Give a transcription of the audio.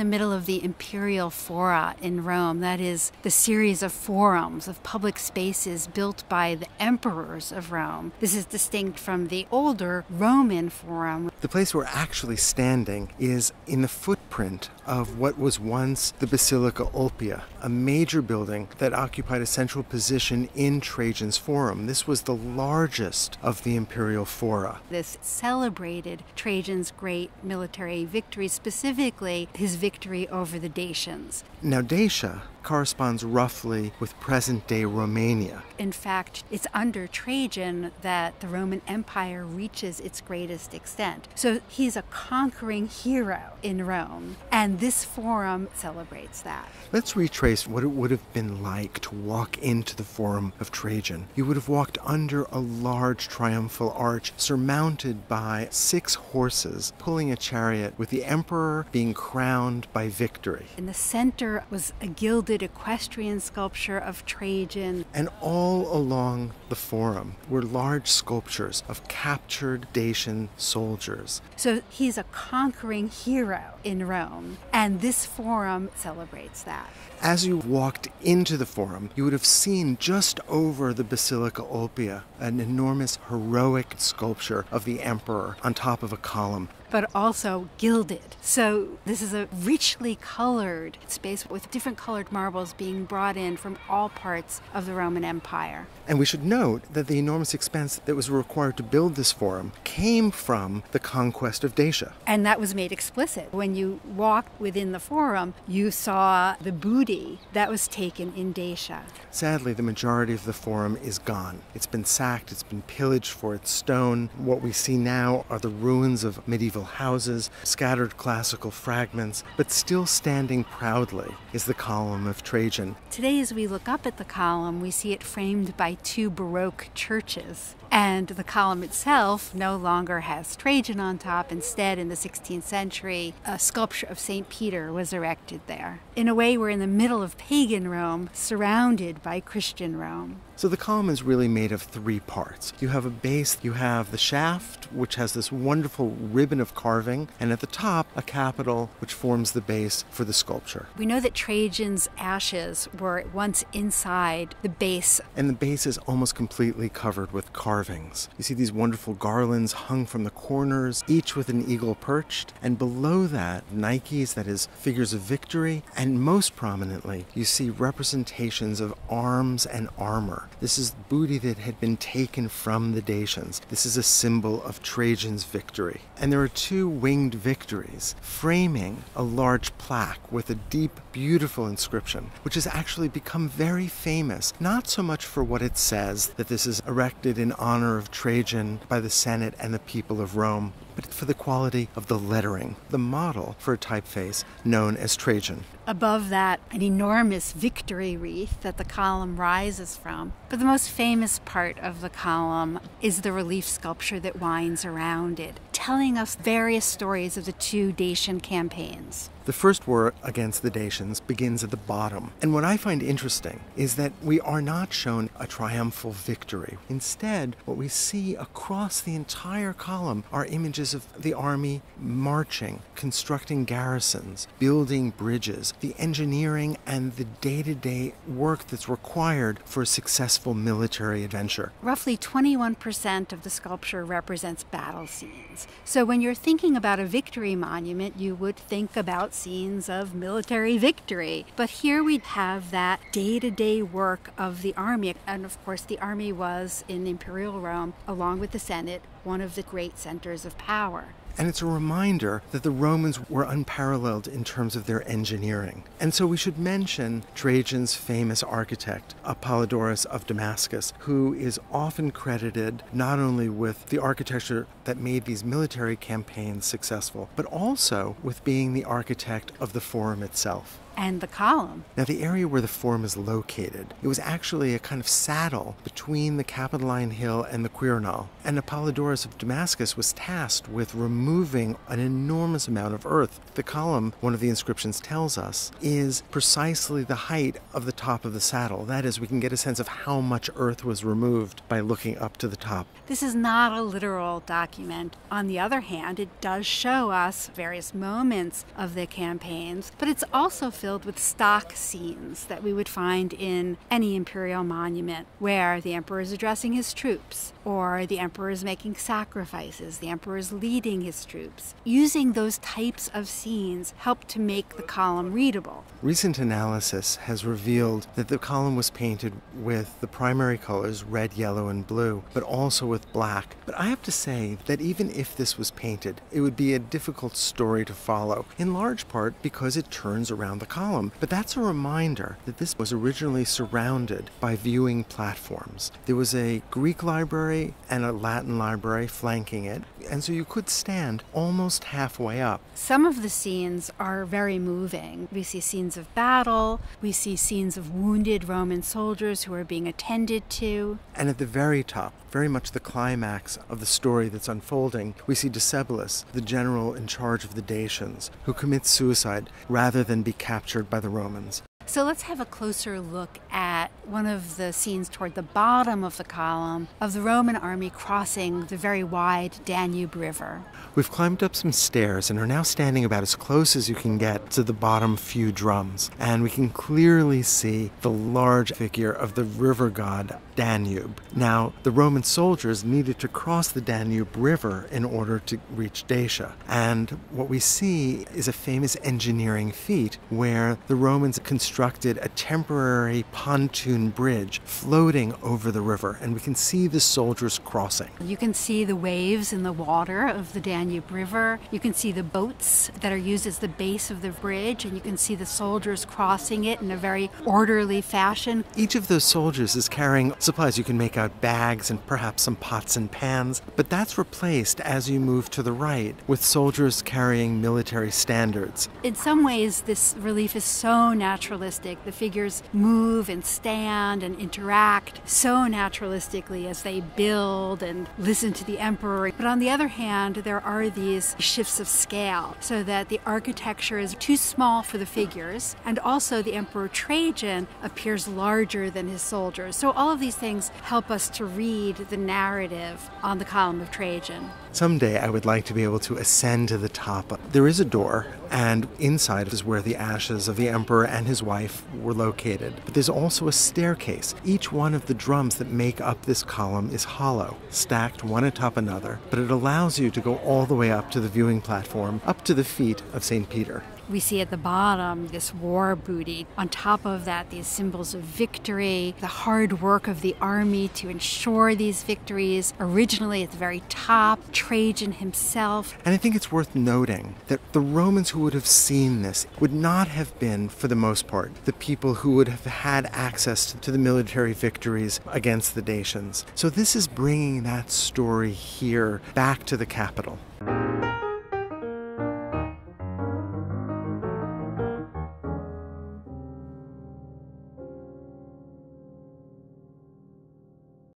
the middle of the imperial fora in Rome, that is, the series of forums, of public spaces built by the emperors of Rome. This is distinct from the older Roman forum. The place we're actually standing is in the footprint of what was once the Basilica Ulpia, a major building that occupied a central position in Trajan's forum. This was the largest of the imperial fora. This celebrated Trajan's great military victory, specifically his victory over the Dacians. Now, Dacia corresponds roughly with present-day Romania. In fact, it's under Trajan that the Roman Empire reaches its greatest extent. So he's a conquering hero in Rome, and this forum celebrates that. Let's retrace what it would have been like to walk into the Forum of Trajan. You would have walked under a large triumphal arch surmounted by 6 horses pulling a chariot with the emperor being crowned by victory. In the center was a gilded equestrian sculpture of Trajan. And all along the forum were large sculptures of captured Dacian soldiers. So he's a conquering hero in Rome, and this forum celebrates that. As you walked into the forum, you would have seen just over the Basilica Ulpia an enormous heroic sculpture of the emperor on top of a column. But also gilded. So this is a richly colored space with different colored marbles being brought in from all parts of the Roman Empire. And we should note that the enormous expense that was required to build this forum came from the conquest of Dacia. And that was made explicit. When you walked within the forum, you saw the booty that was taken in Dacia. Sadly, the majority of the forum is gone. It's been sacked, it's been pillaged for its stone. What we see now are the ruins of medieval houses, scattered classical fragments, but still standing proudly is the Column of Trajan. Today, as we look up at the column, we see it framed by 2 Baroque churches. And the column itself no longer has Trajan on top. Instead, in the 16th century, a sculpture of St. Peter was erected there. In a way, we're in the middle of pagan Rome, surrounded by Christian Rome. So the column is really made of 3 parts. You have a base, you have the shaft, which has this wonderful ribbon of carving, and at the top, a capital, which forms the base for the sculpture. We know that Trajan's ashes were once inside the base. And the base is almost completely covered with carvings. You see these wonderful garlands hung from the corners, each with an eagle perched, and below that, Nikes, that is, figures of victory, and most prominently, you see representations of arms and armor. This is booty that had been taken from the Dacians. This is a symbol of Trajan's victory. And there are 2 winged victories framing a large plaque with a deep, beautiful inscription, which has actually become very famous, not so much for what it says, that this is erected in honor of Trajan by the Senate and the people of Rome, but for the quality of the lettering, the model for a typeface known as Trajan. Above that, an enormous victory wreath that the column rises from. But the most famous part of the column is the relief sculpture that winds around it, telling us various stories of the 2 Dacian campaigns. The first war against the Dacians begins at the bottom. And what I find interesting is that we are not shown a triumphal victory. Instead, what we see across the entire column are images of the army marching, constructing garrisons, building bridges, the engineering and the day-to-day work that's required for a successful military adventure. Roughly 21% of the sculpture represents battle scenes. So when you're thinking about a victory monument, you would think about scenes of military victory. But here we have that day-to-day work of the army. And of course, the army was in imperial Rome, along with the Senate, one of the great centers of power. And it's a reminder that the Romans were unparalleled in terms of their engineering. And so we should mention Trajan's famous architect, Apollodorus of Damascus, who is often credited not only with the architecture that made these military campaigns successful, but also with being the architect of the Forum itself. and the column. Now, the area where the forum is located, it was actually a kind of saddle between the Capitoline Hill and the Quirinal. And Apollodorus of Damascus was tasked with removing an enormous amount of earth. The column, one of the inscriptions tells us, is precisely the height of the top of the saddle. That is, we can get a sense of how much earth was removed by looking up to the top. This is not a literal document. On the other hand, it does show us various moments of the campaigns, but it's also filled with stock scenes that we would find in any imperial monument, where the emperor is addressing his troops, or the emperor is making sacrifices, the emperor is leading his troops. Using those types of scenes helped to make the column readable. Recent analysis has revealed that the column was painted with the primary colors red, yellow, and blue, but also with black. But I have to say that even if this was painted, it would be a difficult story to follow, in large part because it turns around the column. But that's a reminder that this was originally surrounded by viewing platforms. There was a Greek library and a Latin library flanking it, and so you could stand almost halfway up. Some of the scenes are very moving. We see scenes of battle, we see scenes of wounded Roman soldiers who are being attended to. And at the very top, very much the climax of the story that's unfolding, we see Decebalus, the general in charge of the Dacians, who commits suicide rather than be captured by the Romans. So let's have a closer look at one of the scenes toward the bottom of the column of the Roman army crossing the very wide Danube River. We've climbed up some stairs and are now standing about as close as you can get to the bottom few drums, and we can clearly see the large figure of the river god Danube. Now, the Roman soldiers needed to cross the Danube River in order to reach Dacia, and what we see is a famous engineering feat where the Romans constructed a temporary pontoon bridge floating over the river, and we can see the soldiers crossing. You can see the waves in the water of the Danube River. You can see the boats that are used as the base of the bridge, and you can see the soldiers crossing it in a very orderly fashion. Each of those soldiers is carrying supplies. You can make out bags and perhaps some pots and pans, but that's replaced as you move to the right with soldiers carrying military standards. In some ways, this relief is so naturalistic. The figures move and stand and interact so naturalistically as they build and listen to the emperor. But on the other hand, there are these shifts of scale so that the architecture is too small for the figures, and also the Emperor Trajan appears larger than his soldiers. So all of these things help us to read the narrative on the Column of Trajan. Someday I would like to be able to ascend to the top. There is a door, and inside is where the ashes of the emperor and his wife were located. But there's also a staircase. Each one of the drums that make up this column is hollow, stacked one atop another, but it allows you to go all the way up to the viewing platform, up to the feet of St. Peter. We see at the bottom this war booty. On top of that, these symbols of victory, the hard work of the army to ensure these victories. Originally at the very top, Trajan himself. And I think it's worth noting that the Romans who would have seen this would not have been, for the most part, the people who would have had access to the military victories against the Dacians. So this is bringing that story here back to the capital.